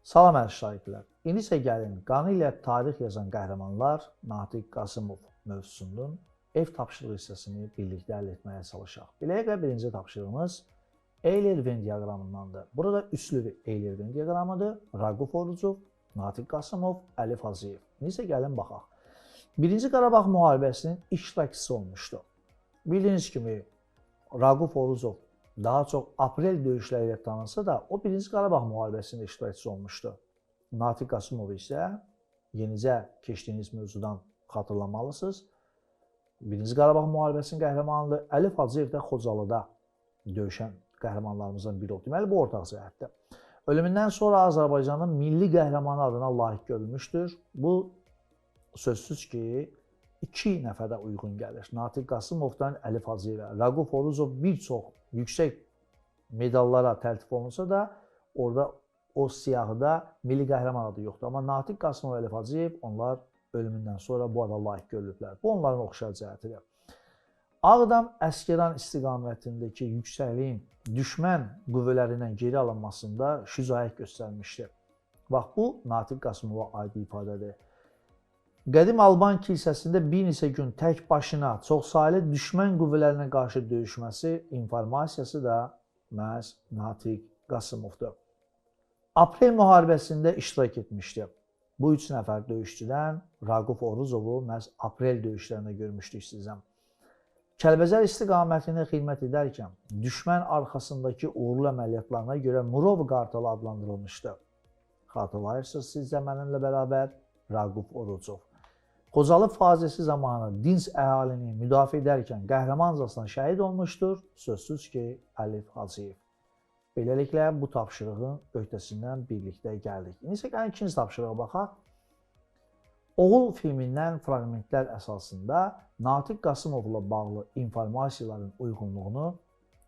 Salam əziz şahidlər. İndi isə gəlin qanı ilə tarix yazan qəhrəmanlar Natiq Qasımov mövzusunun ev tapşırığı hissəsini birlikdə həll etməyə çalışaq. Beləliklə birinci tapşırığımız Eyler-Venn diaqramındandır. Burada üçlü Eyler-Venn diaqramıdır. Raquf Orucov, Natiq Qasımov, Əlif Hacıyev. İndi isə gəlin baxaq. Birinci Qarabağ müharibəsinin iştirakçısı olmuşdu. Bildiyiniz kimi Raquf Orucov daha çox aprel döyüşləri ilə tanınsa da, o birinci Qarabağ müharibəsində iştirakçısı olmuşdu. Natiq Qasımov isə yenicə keçdiyiniz mövzudan xatırlamalısınız. Birinci Qarabağ müharibəsinin qəhrəmanıdır. Əlif Hacıyev də Xocalıda döyüşən qəhrəmanlarımızdan biri oldu. Deməli, bu ortaq cəhətdir. Ölümündən sonra Azərbaycanın milli qəhrəmanı adına layiq görülmüşdür. Bu sözsüz ki, iki nəfərə uyğun gəlir. Natiq Qasımovdan Əlif Hacıyevə. Raquf Orucov bir çox yüksək medallara təltif olunsa da, orada o siyahıda milli qəhrəman adı yoxdur. Amma Natiq Qasımov, Əlif Hacıyev onlar ölümündən sonra bu ada layiq görülüblər. Bu onların oxşar cəhətidir. Ağdam Əsgəran istiqamətindəki yüksəkliyin düşmən qüvvələrindən geri alınmasında şücaət göstərmişdir. Bax, bu Natiq Qasımova aid ifadədir. Qədim Alban kilsəsində bir neçə gün tək başına çoxsaylı düşmən qüvvələrinə qarşı döyüşməsi informasiyası da məhz Natiq Qasımovdur. Aprel müharibəsində iştirak etmişdi. Bu üç nəfər döyüşçüdən Raquf Orucovu məhz aprel döyüşlərində görmüşdük sizdən. Kəlbəcər istiqamətində xidmət edərkən düşmən arxasındakı uğurlu əməliyyatlarına görə Murov qartalı adlandırılmışdı. Xatırlayırsınız siz də mənimlə bərabər Raquf Orucov. Xocalı faciəsi zamanı dinc əhalini müdafiə edərkən qəhrəmancasına şəhid olmuşdur, sözsüz ki, Əlif Hacıyev. Beləliklə, bu tapşırığın öhdəsindən birlikdə gəldik. İndi isə gəlin ikinci tapşırığa baxaq. Oğul filmindən fraqmentlər əsasında Natiq Qasımovla bağlı informasiyaların uyğunluğunu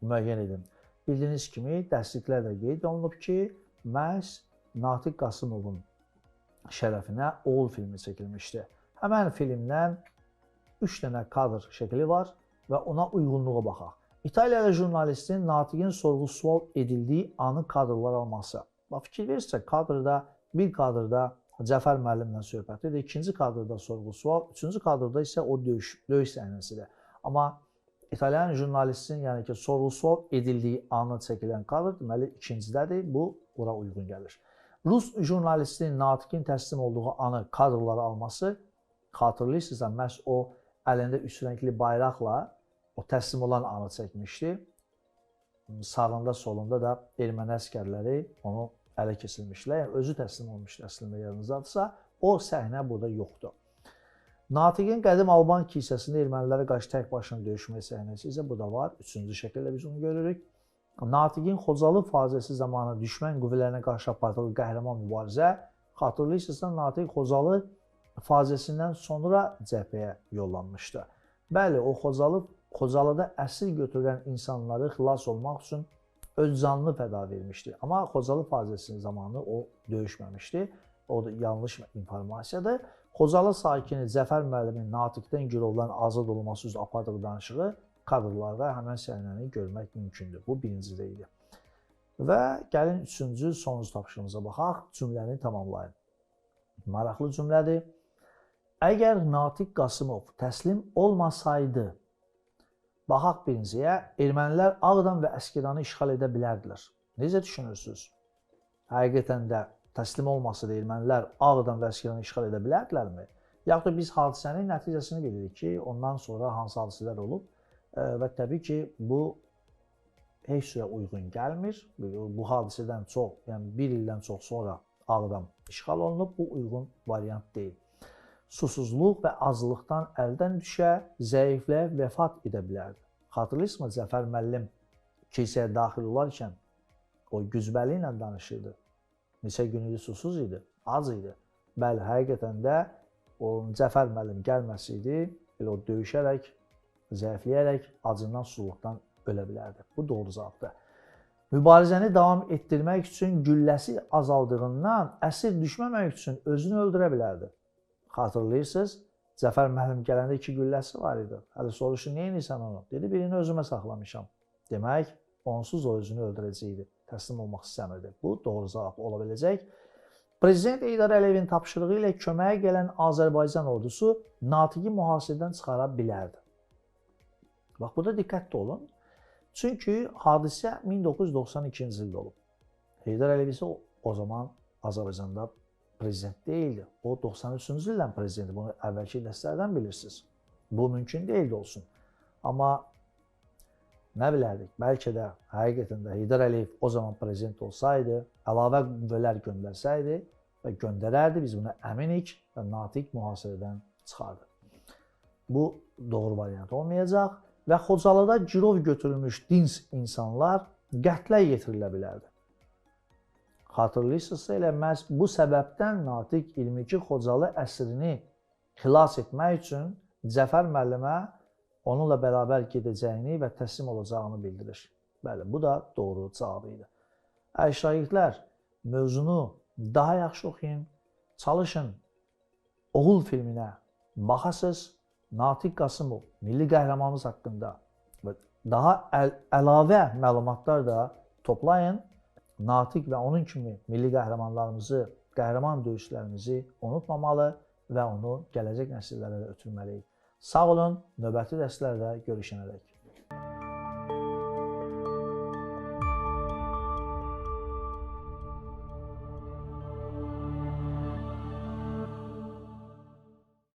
müəyyən edin. Bildiyiniz kimi, dərsliklərdə qeyd olunub ki, məhz Natiq Qasımovun şərəfinə Oğul filmi çəkilmişdi. Həmən filmdən 3 dənə kadr şəkli var və ona uyğunluğa baxaq. İtaliyalı jurnalistin Natiqin sorğu-sual edildiyi anı kadrlar alması. Bax, fikir verirsək, bir kadrda Cəfər müəllimlə söhbətidir, ikinci kadrda sorğu-sual, üçüncü kadrda isə o döyüş səhnəsidir. Amma İtalyan jurnalistin, yəni ki, sorğu-sual edildiyi anı çəkilən kadr, deməli, ikincidədir, bu ora uyğun gəlir. Rus jurnalistin Natiqin təslim olduğu anı kadrları alması, xatırlayırsınızsa, məhz o əlində üç rəngli bayraqla o təslim olan anı çəkmişdi. Sağında, solunda da erməni əskərləri onu ələ keçirmişlər. Yəni, özü təslim olmuşdu əslində yanınızdadırsa, o səhnə burada yoxdur. Natiqin qədim Alban kilsəsində ermənilərə qarşı tək başına döyüşmək səhnəsi isə burada var. Üçüncü şəkildə biz onu görürük. Natiqin Xocalı faciəsi zamanı düşmən qüvvələrinə qarşı apardığı qəhrəman mübarizə, xatırlayırsınızsa, Natiq Xocalı faciəsindən sonra cəbhəyə yollanmışdı. Bəli, o Xocalıda əsir götürülən insanları xilas olmaq üçün öz canını fəda vermişdi. Amma Xocalı faciəsinin zamanı o döyüşməmişdi. O da yanlış informasiyadır. Xocalı sakini Cəfər müəllimin Natiqdən girovların azad olunması üzrə apardığı danışığı kadrlarda həmən səhnəni görmək mümkündür. Bu birincidə idi. Və gəlin üçüncü, sonuncu tapşırığımıza baxaq. Cümləni tamamlayın. Maraqlı cümlədir. Əgər Natiq Qasımov təslim olmasaydı, baxaq birinciyə, ermənilər Ağdam və Əsgəranı işğal edə bilərdilər. Necə düşünürsünüz? Həqiqətən də təslim olmasa da ermənilər Ağdam və Əsgəranı işğal edə bilərdilərmi? Yaxud da biz hadisənin nəticəsini bilirik ki, ondan sonra hansı hadisələr olub və təbii ki, bu heç sürə uyğun gəlmir. Bu hadisədən çox, yəni bir ildən çox sonra Ağdam işğal olunub, bu uyğun variant deyil. Susuzluq və aclıqdan əldən düşə, zəifləyə vəfat edə bilərdi. Xatırlayırsınızmı, Cəfər müəllim kilsəyə daxil olarkən o güzbəli ilə danışırdı. Neçə gün idi, susuz idi, ac idi. Bəli, həqiqətən də o Cəfər müəllim gəlməsəydi, elə o döyüşərək, zəifləyərək, acından, susuzluqdan ölə bilərdi. Bu doğru cavabdır. Mübarizəni davam etdirmək üçün gülləsi azaldığından əsir düşməmək üçün özünü öldürə bilərdi. Xatırlayırsınız, Cəfər müəllim gələndə 2 gülləsi var idi. Hələ soruşdu, niyə inirsən onu? Dedi, birini özümə saxlamışam. Demək, onsuz o özünü öldürəcəkdi. Təslim olmaq istəmirdi. Bu doğru cavab ola biləcək. Prezident Heydər Əliyevin tapşırığı ilə köməyə gələn Azərbaycan ordusu Natiqi mühasirədən çıxara bilərdi. Bax, burada diqqətli olun. Çünki hadisə 1992-ci ildə olub. Heydər Əliyev isə o zaman Azərbaycanda prezident deyildi. O 93-cü ildən prezidenti. Bunu əvvəlki dəstələrdən bilirsiniz. Bu mümkün deyildi olsun. Amma nə bilərdik? Bəlkə də həqiqətən də Heydər Əliyev o zaman prezident olsaydı, əlavə qüvvələr göndərsəydi və göndərərdi, biz buna əminik və Natiq mühasirədən çıxardı. Bu doğru variant olmayacaq və Xocalıda girov götürülmüş dinc insanlar qətlə yetirilə bilərdi. Xatırlayırsınızsa, elə məhz bu səbəbdən Natiq 22 Xocalı əsrini xilas etmək üçün Cəfər müəllimə onunla bərabər gedəcəyini və təslim olacağını bildirir. Bəli, bu da doğru cavab idi. Əziz şagirdlər, mövzunu daha yaxşı oxuyun, çalışın, Oğul filminə baxasınız, Natiq Qasımov, milli qəhrəmanımız haqqında və daha əlavə məlumatlar da toplayın. Natiq və onun kimi milli qəhrəmanlarımızı, qəhrəman döyüşlərimizi unutmamalı və onu gələcək nəsillərə də ötürməliyik. Sağ olun, növbəti dərslərdə görüşənədək.